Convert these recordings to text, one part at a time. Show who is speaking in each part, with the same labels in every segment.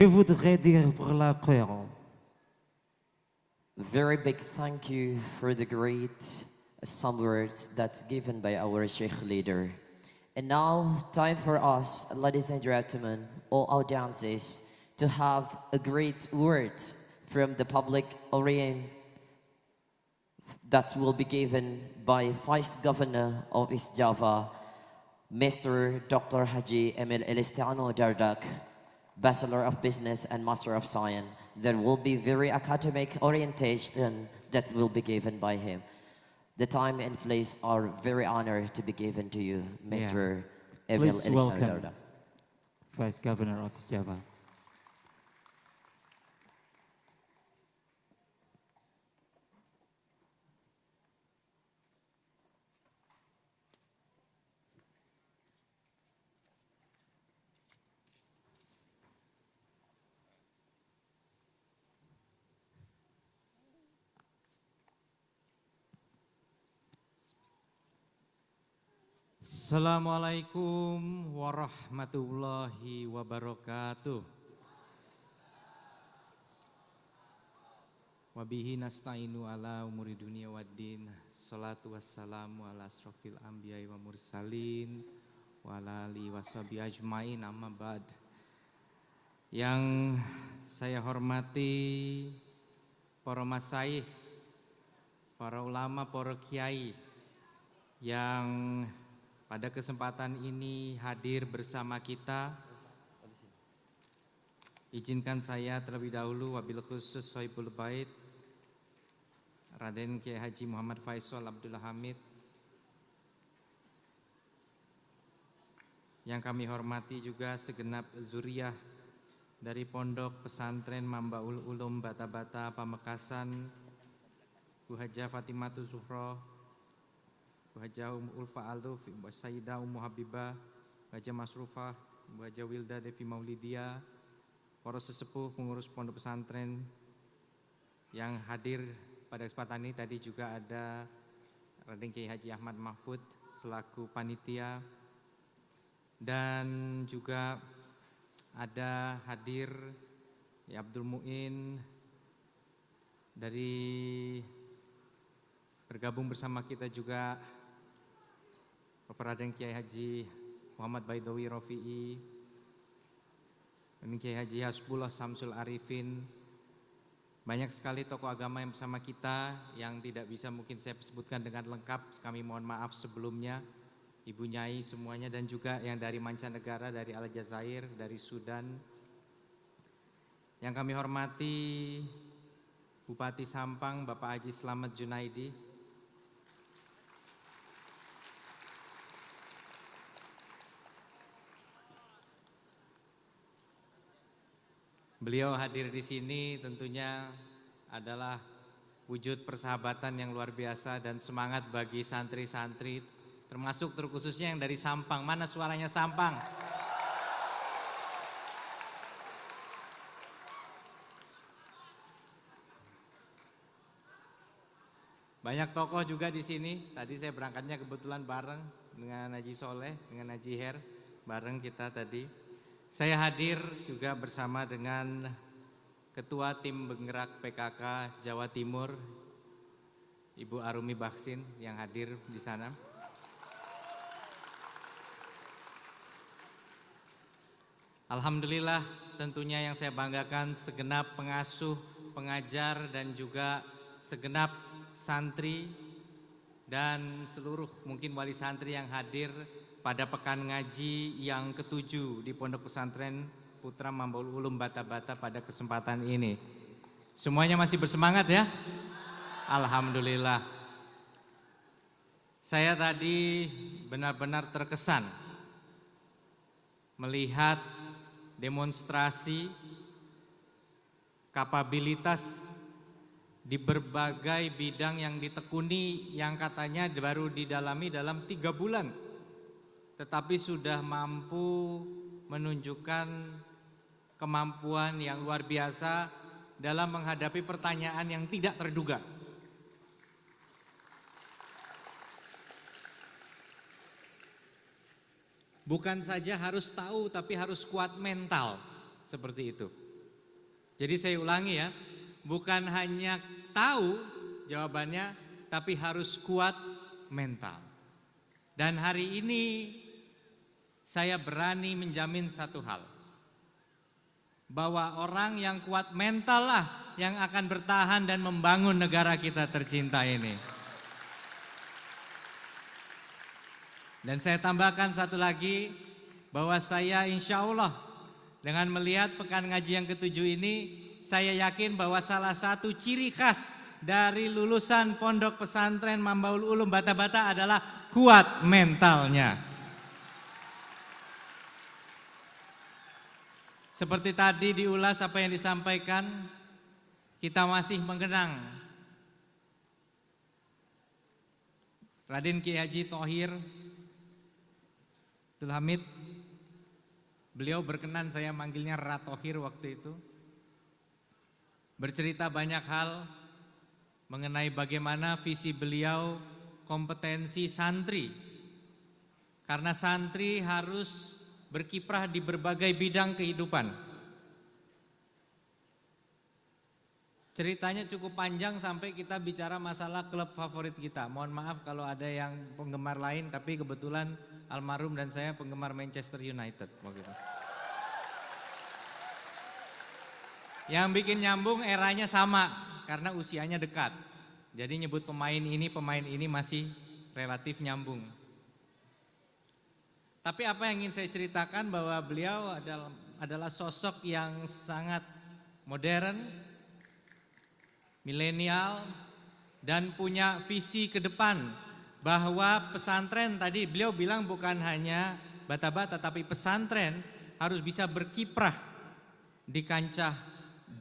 Speaker 1: Je voudrais dire pour la Coran.
Speaker 2: Very big thank you for the great some words that's given by our Sheikh leader. And now, time for us, ladies and gentlemen, all audiences, to have a great word from the public orient that will be given by Vice Governor of East Java, Mr. Dr. Haji Emil Elistiano Dardak, Bachelor of Business and Master of Science. There will be very academic orientation that will be given by him. The time and place are very honored to be given to you, Mr. Emil
Speaker 1: Please
Speaker 2: Elistiano
Speaker 1: welcome
Speaker 2: Dardak.
Speaker 1: Vice Governor of East Java.
Speaker 3: Assalamualaikum warahmatullahi wabarakatuh. Wabihi nasta'inu ala umuri dunia waddin. Salatu wassalamu ala asrafil anbiya'i wa mursalin wa ala alihi washabihi ajmain, amma ba'd. Yang saya hormati para masyayikh, para ulama, para kiai yang pada kesempatan ini hadir bersama kita. Izinkan saya terlebih dahulu wabil khusus Sohibul Bait Raden Kiai Haji Muhammad Faisal Abdullah Hamid, yang kami hormati juga segenap zuriyah dari Pondok Pesantren Mambaul Ulum Bata-Bata Pamekasan, Bu Hajah Fatimatu Zuhro, Bu Hajah Ulfa Aluf, Bu Sayyidah Ummu Habibah, Bu Hajah Masrufah, Bu Hajah Wilda Devi Maulidia, para sesepuh pengurus pondok pesantren yang hadir pada kesempatan ini. Tadi juga ada Raden Kiai Haji Ahmad Mahfud selaku panitia, dan juga ada hadir ya Abdul Muin dari bergabung bersama kita juga Bapak Raden Kiai Haji Muhammad Baidawi Rofi'i, Kiai Haji Hasbullah Samsul Arifin. Banyak sekali tokoh agama yang bersama kita yang tidak bisa mungkin saya sebutkan dengan lengkap. Kami mohon maaf sebelumnya, Ibu Nyai semuanya, dan juga yang dari mancanegara, dari Aljazair, dari Sudan. Yang kami hormati Bupati Sampang Bapak Haji Slamet Junaidi, beliau hadir di sini tentunya adalah wujud persahabatan yang luar biasa dan semangat bagi santri-santri, termasuk terkhususnya yang dari Sampang. Mana suaranya Sampang? Banyak tokoh juga di sini. Tadi saya berangkatnya kebetulan bareng dengan Haji Soleh, dengan Haji Her, bareng kita tadi. Saya hadir juga bersama dengan Ketua Tim Penggerak PKK Jawa Timur, Ibu Arumi Baksin yang hadir di sana. Alhamdulillah, tentunya yang saya banggakan segenap pengasuh, pengajar, dan juga segenap santri dan seluruh mungkin wali santri yang hadir pada pekan ngaji yang ke-7 di Pondok Pesantren Putra Mambaul Ulum Bata-Bata pada kesempatan ini. Semuanya masih bersemangat ya? Alhamdulillah. Saya tadi benar-benar terkesan melihat demonstrasi kapabilitas di berbagai bidang yang ditekuni, yang katanya baru didalami dalam 3 bulan. Tetapi sudah mampu menunjukkan kemampuan yang luar biasa dalam menghadapi pertanyaan yang tidak terduga. Bukan saja harus tahu, tapi harus kuat mental, seperti itu. Jadi saya ulangi ya, bukan hanya tahu jawabannya, tapi harus kuat mental. Dan hari ini saya berani menjamin satu hal, bahwa orang yang kuat mental lah yang akan bertahan dan membangun negara kita tercinta ini. Dan saya tambahkan satu lagi, bahwa saya insya Allah dengan melihat pekan ngaji yang ke-7 ini, saya yakin bahwa salah satu ciri khas dari lulusan Pondok Pesantren Mambaul Ulum Bata-Bata adalah kuat mentalnya. Seperti tadi diulas apa yang disampaikan, kita masih mengenang Raden Kiai Haji Thohir Abdul Hamid. Beliau berkenan saya manggilnya Ratohir waktu itu. Bercerita banyak hal mengenai bagaimana visi beliau kompetensi santri. Karena santri harus berkiprah di berbagai bidang kehidupan. Ceritanya cukup panjang sampai kita bicara masalah klub favorit kita. Mohon maaf kalau ada yang penggemar lain, tapi kebetulan almarhum dan saya penggemar Manchester United. Yang bikin nyambung eranya sama karena usianya dekat. Jadi nyebut pemain ini masih relatif nyambung. Tapi apa yang ingin saya ceritakan bahwa beliau adalah sosok yang sangat modern, milenial, dan punya visi ke depan bahwa pesantren tadi beliau bilang bukan hanya bata-bata tapi pesantren harus bisa berkiprah di kancah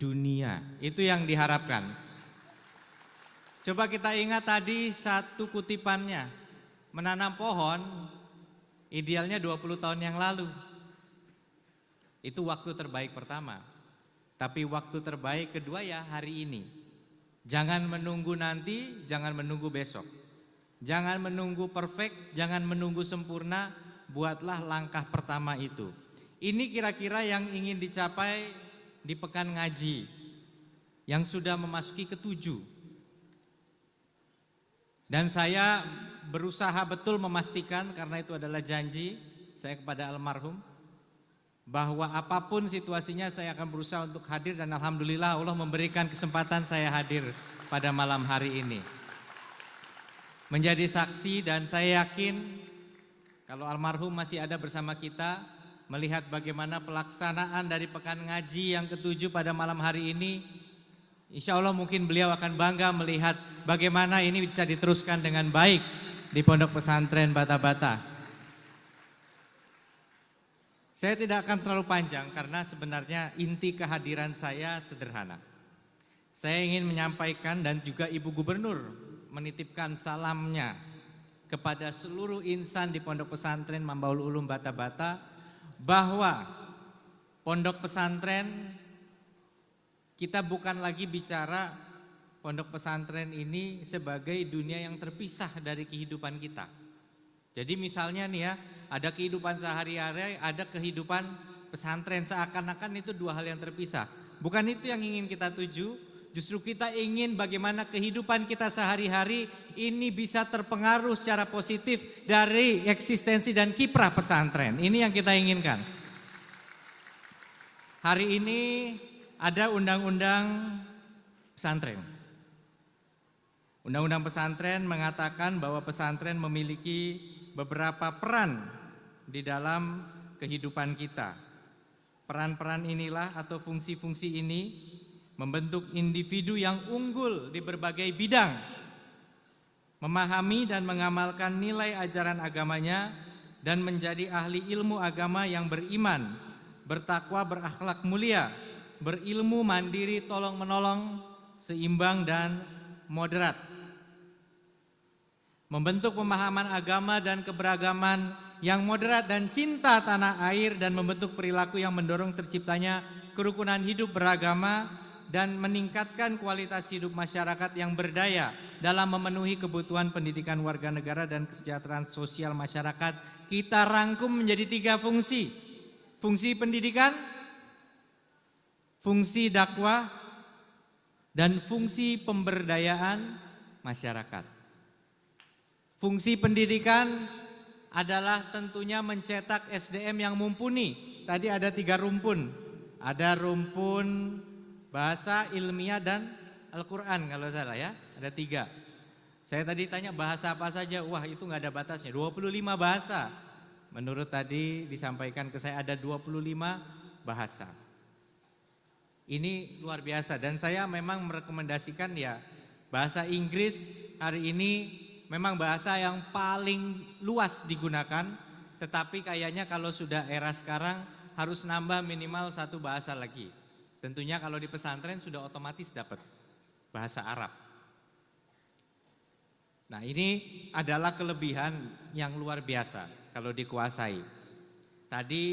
Speaker 3: dunia. Itu yang diharapkan. Coba kita ingat tadi satu kutipannya, menanam pohon idealnya 20 tahun yang lalu. Itu waktu terbaik pertama. Tapi waktu terbaik kedua ya hari ini. Jangan menunggu nanti, jangan menunggu besok. Jangan menunggu perfect, jangan menunggu sempurna, buatlah langkah pertama itu. Ini kira-kira yang ingin dicapai di pekan ngaji yang sudah memasuki ke-7. Dan saya berusaha betul memastikan, karena itu adalah janji saya kepada almarhum, bahwa apapun situasinya saya akan berusaha untuk hadir, dan alhamdulillah Allah memberikan kesempatan saya hadir pada malam hari ini. Menjadi saksi, dan saya yakin kalau almarhum masih ada bersama kita, melihat bagaimana pelaksanaan dari pekan ngaji yang ke-7 pada malam hari ini, insya Allah mungkin beliau akan bangga melihat bagaimana ini bisa diteruskan dengan baik di Pondok Pesantren Bata-Bata. Saya tidak akan terlalu panjang karena sebenarnya inti kehadiran saya sederhana. Saya ingin menyampaikan dan juga Ibu Gubernur menitipkan salamnya kepada seluruh insan di Pondok Pesantren Mambaul Ulum Bata-Bata bahwa Pondok Pesantren kita bukan lagi bicara pondok pesantren ini sebagai dunia yang terpisah dari kehidupan kita. Jadi misalnya nih ya, ada kehidupan sehari-hari, ada kehidupan pesantren, seakan-akan itu dua hal yang terpisah. Bukan itu yang ingin kita tuju, justru kita ingin bagaimana kehidupan kita sehari-hari ini bisa terpengaruh secara positif dari eksistensi dan kiprah pesantren. Ini yang kita inginkan. Hari ini ada undang-undang pesantren. Undang-undang pesantren mengatakan bahwa pesantren memiliki beberapa peran di dalam kehidupan kita. Peran-peran inilah atau fungsi-fungsi ini membentuk individu yang unggul di berbagai bidang, memahami dan mengamalkan nilai ajaran agamanya, dan menjadi ahli ilmu agama yang beriman, bertakwa, berakhlak mulia, berilmu, mandiri, tolong menolong, seimbang dan moderat. Membentuk pemahaman agama dan keberagaman yang moderat dan cinta tanah air, dan membentuk perilaku yang mendorong terciptanya kerukunan hidup beragama dan meningkatkan kualitas hidup masyarakat yang berdaya dalam memenuhi kebutuhan pendidikan warga negara dan kesejahteraan sosial masyarakat. Kita rangkum menjadi 3 fungsi. Fungsi pendidikan, fungsi dakwah, dan fungsi pemberdayaan masyarakat. Fungsi pendidikan adalah tentunya mencetak SDM yang mumpuni. Tadi ada 3 rumpun. Ada rumpun bahasa, ilmiah, dan Al-Quran kalau salah ya. Ada 3. Saya tadi tanya bahasa apa saja. Wah, itu nggak ada batasnya. 25 bahasa. Menurut tadi disampaikan ke saya ada 25 bahasa. Ini luar biasa dan saya memang merekomendasikan ya bahasa Inggris hari ini memang bahasa yang paling luas digunakan, tetapi kayaknya kalau sudah era sekarang harus nambah minimal 1 bahasa lagi. Tentunya kalau di pesantren sudah otomatis dapat bahasa Arab. Nah, ini adalah kelebihan yang luar biasa kalau dikuasai. Tadi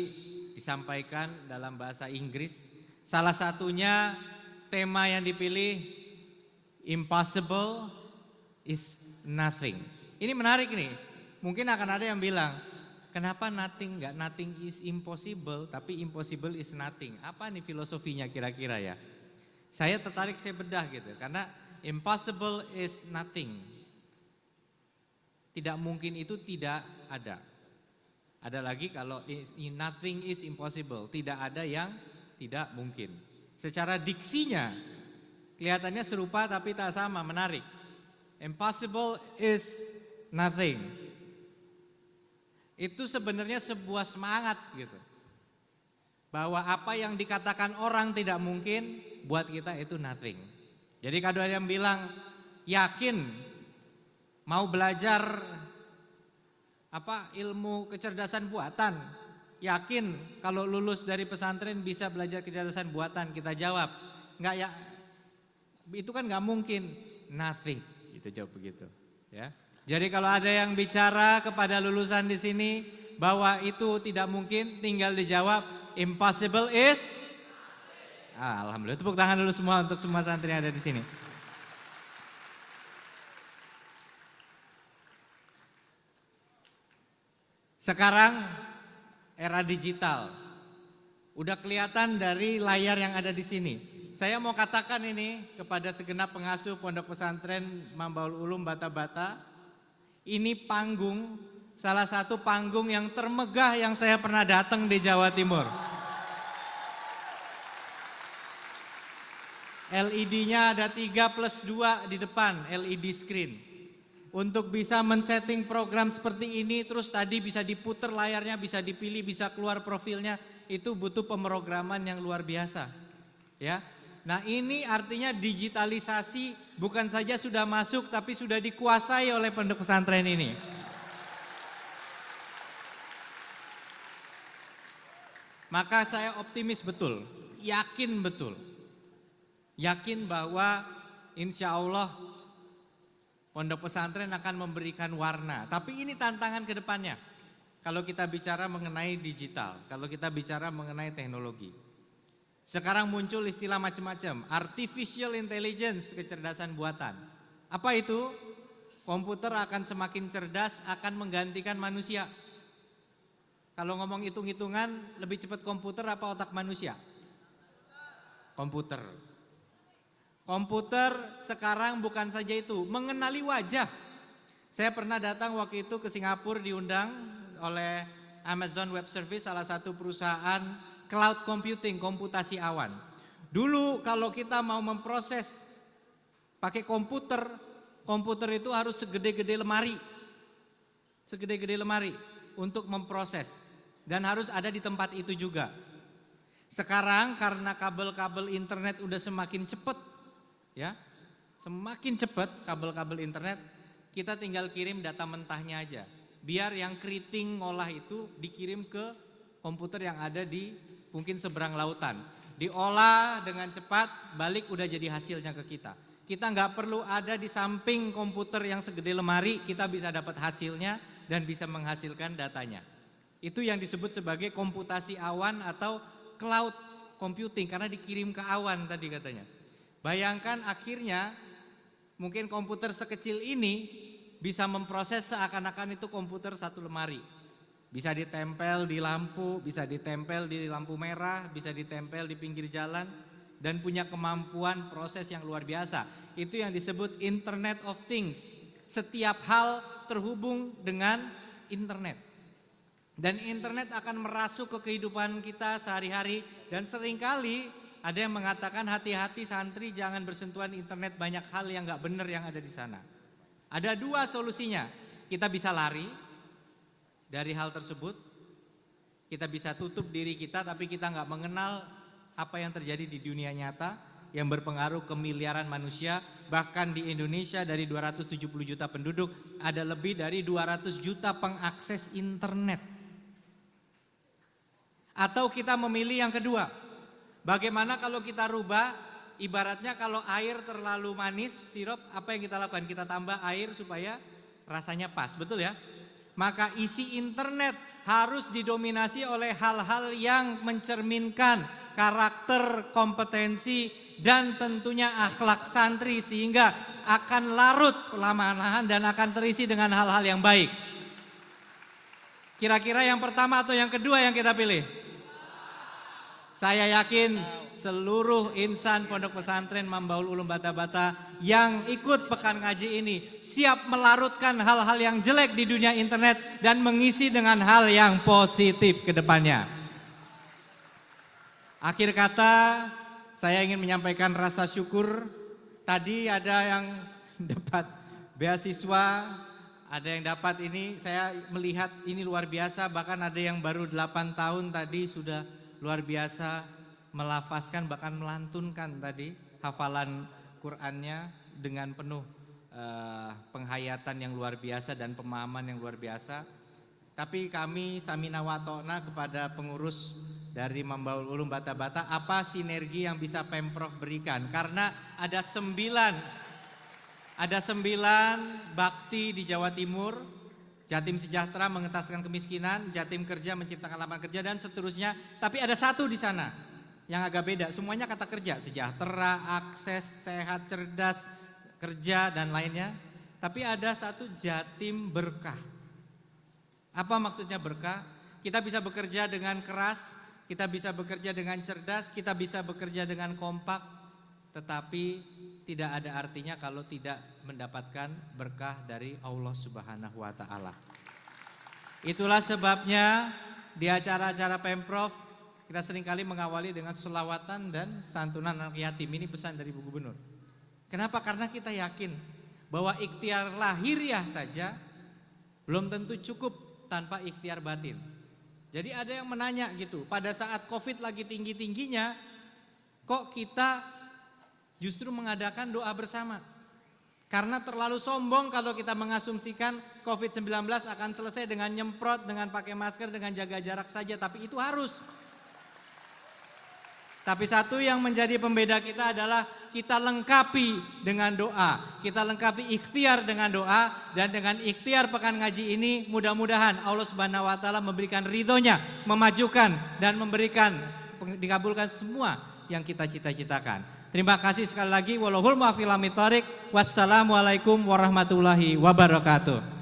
Speaker 3: disampaikan dalam bahasa Inggris, salah satunya tema yang dipilih impossible is nothing. Ini menarik nih. Mungkin akan ada yang bilang, kenapa nothing enggak nothing is impossible tapi impossible is nothing? Apa nih filosofinya kira-kira ya? Saya tertarik, saya bedah gitu. Karena impossible is nothing. Tidak mungkin itu tidak ada. Ada lagi kalau nothing is impossible, tidak ada yang tidak mungkin. Secara diksinya kelihatannya serupa tapi tak sama, menarik. Impossible is nothing. Itu sebenarnya sebuah semangat gitu. Bahwa apa yang dikatakan orang tidak mungkin, buat kita itu nothing. Jadi kalau ada yang bilang yakin mau belajar ilmu kecerdasan buatan, yakin kalau lulus dari pesantren bisa belajar kecerdasan buatan, kita jawab enggak ya, itu kan enggak mungkin, nothing, itu jawab begitu ya. Jadi kalau ada yang bicara kepada lulusan di sini bahwa itu tidak mungkin, tinggal dijawab impossible is alhamdulillah. Tepuk tangan dulu semua untuk semua santri yang ada di sini. Sekarang era digital. Udah kelihatan dari layar yang ada di sini. Saya mau katakan ini kepada segenap pengasuh Pondok Pesantren Mambaul Ulum Bata-Bata. Ini panggung, salah satu panggung yang termegah yang saya pernah datang di Jawa Timur. LED-nya ada 3+2 di depan, LED screen. Untuk bisa men-setting program seperti ini, terus tadi bisa diputer layarnya, bisa dipilih, bisa keluar profilnya, itu butuh pemrograman yang luar biasa. Ya. Nah, ini artinya digitalisasi bukan saja sudah masuk tapi sudah dikuasai oleh pondok pesantren ini. Maka saya optimis betul, yakin betul. Yakin bahwa insya Allah pondok pesantren akan memberikan warna. Tapi ini tantangan ke depannya. Kalau kita bicara mengenai digital, kalau kita bicara mengenai teknologi. Sekarang muncul istilah macam-macam, artificial intelligence, kecerdasan buatan. Apa itu? Komputer akan semakin cerdas, akan menggantikan manusia. Kalau ngomong hitung-hitungan, lebih cepat komputer apa otak manusia? Komputer. Komputer sekarang bukan saja itu, mengenali wajah. Saya pernah datang waktu itu ke Singapura, diundang oleh Amazon Web Service, salah satu perusahaan cloud computing, komputasi awan. Dulu kalau kita mau memproses pakai komputer, komputer itu harus segede-gede lemari. Segede-gede lemari untuk memproses. Dan harus ada di tempat itu juga. Sekarang karena kabel-kabel internet udah semakin cepat, ya, semakin cepat kabel-kabel internet, kita tinggal kirim data mentahnya aja. Biar yang keriting ngolah itu dikirim ke komputer yang ada di mungkin seberang lautan. Diolah dengan cepat, balik udah jadi hasilnya ke kita. Kita nggak perlu ada di samping komputer yang segede lemari, kita bisa dapat hasilnya dan bisa menghasilkan datanya. Itu yang disebut sebagai komputasi awan atau cloud computing karena dikirim ke awan tadi katanya. Bayangkan akhirnya mungkin komputer sekecil ini bisa memproses seakan-akan itu komputer satu lemari. Bisa ditempel di lampu, bisa ditempel di lampu merah, bisa ditempel di pinggir jalan. dan punya kemampuan proses yang luar biasa. Itu yang disebut Internet of Things. Setiap hal terhubung dengan internet. Dan internet akan merasuk ke kehidupan kita sehari-hari, dan seringkali ada yang mengatakan hati-hati santri jangan bersentuhan internet, banyak hal yang gak benar yang ada di sana. Ada dua solusinya, kita bisa lari dari hal tersebut, kita bisa tutup diri kita tapi kita gak mengenal apa yang terjadi di dunia nyata yang berpengaruh ke miliaran manusia. Bahkan di Indonesia dari 270 juta penduduk ada lebih dari 200 juta pengakses internet. Atau kita memilih yang kedua, bagaimana kalau kita rubah, ibaratnya kalau air terlalu manis, sirup, apa yang kita lakukan? Kita tambah air supaya rasanya pas, betul ya? Maka isi internet harus didominasi oleh hal-hal yang mencerminkan karakter, kompetensi, dan tentunya akhlak santri, sehingga akan larut perlahan-lahan dan akan terisi dengan hal-hal yang baik. Kira-kira yang pertama atau yang kedua yang kita pilih? Saya yakin seluruh insan Pondok Pesantren Mambaul Ulum Bata-Bata yang ikut pekan ngaji ini siap melarutkan hal-hal yang jelek di dunia internet dan mengisi dengan hal yang positif ke depannya. Akhir kata, saya ingin menyampaikan rasa syukur. Tadi ada yang dapat beasiswa, ada yang dapat ini, saya melihat ini luar biasa, bahkan ada yang baru 8 tahun tadi sudah luar biasa melafazkan, bahkan melantunkan tadi hafalan Qur'annya dengan penuh penghayatan yang luar biasa dan pemahaman yang luar biasa. Tapi kami samina wa ta'na kepada pengurus dari Mambaul Ulum Bata-Bata, apa sinergi yang bisa Pemprov berikan? Karena ada 9 bakti di Jawa Timur. Jatim Sejahtera mengentaskan kemiskinan, Jatim Kerja menciptakan lapangan kerja, dan seterusnya. Tapi ada satu di sana yang agak beda, semuanya kata kerja, sejahtera, akses, sehat, cerdas, kerja, dan lainnya. Tapi ada satu Jatim Berkah. Apa maksudnya berkah? Kita bisa bekerja dengan keras, kita bisa bekerja dengan cerdas, kita bisa bekerja dengan kompak, tetapi tidak ada artinya kalau tidak mendapatkan berkah dari Allah Subhanahu wa Ta'ala. Itulah sebabnya di acara-acara Pemprov kita seringkali mengawali dengan selawatan dan santunan anak yatim. Ini pesan dari Bu Gubernur. Kenapa? Karena kita yakin bahwa ikhtiar lahiriah saja belum tentu cukup tanpa ikhtiar batin. Jadi ada yang menanya gitu, pada saat Covid lagi tinggi-tingginya, kok kita justru mengadakan doa bersama? Karena terlalu sombong kalau kita mengasumsikan Covid-19 akan selesai dengan nyemprot, dengan pakai masker, dengan jaga jarak saja. Tapi itu harus. Tapi satu yang menjadi pembeda kita adalah kita lengkapi dengan doa. Kita lengkapi ikhtiar dengan doa. Dan dengan ikhtiar pekan ngaji ini mudah-mudahan Allah Subhanahu wa Ta'ala memberikan ridhonya, memajukan dan memberikan, dikabulkan semua yang kita cita-citakan. Terima kasih sekali lagi. Wallahul muwaffiq ila aqwamit thoriq. Wassalamualaikum warahmatullahi wabarakatuh.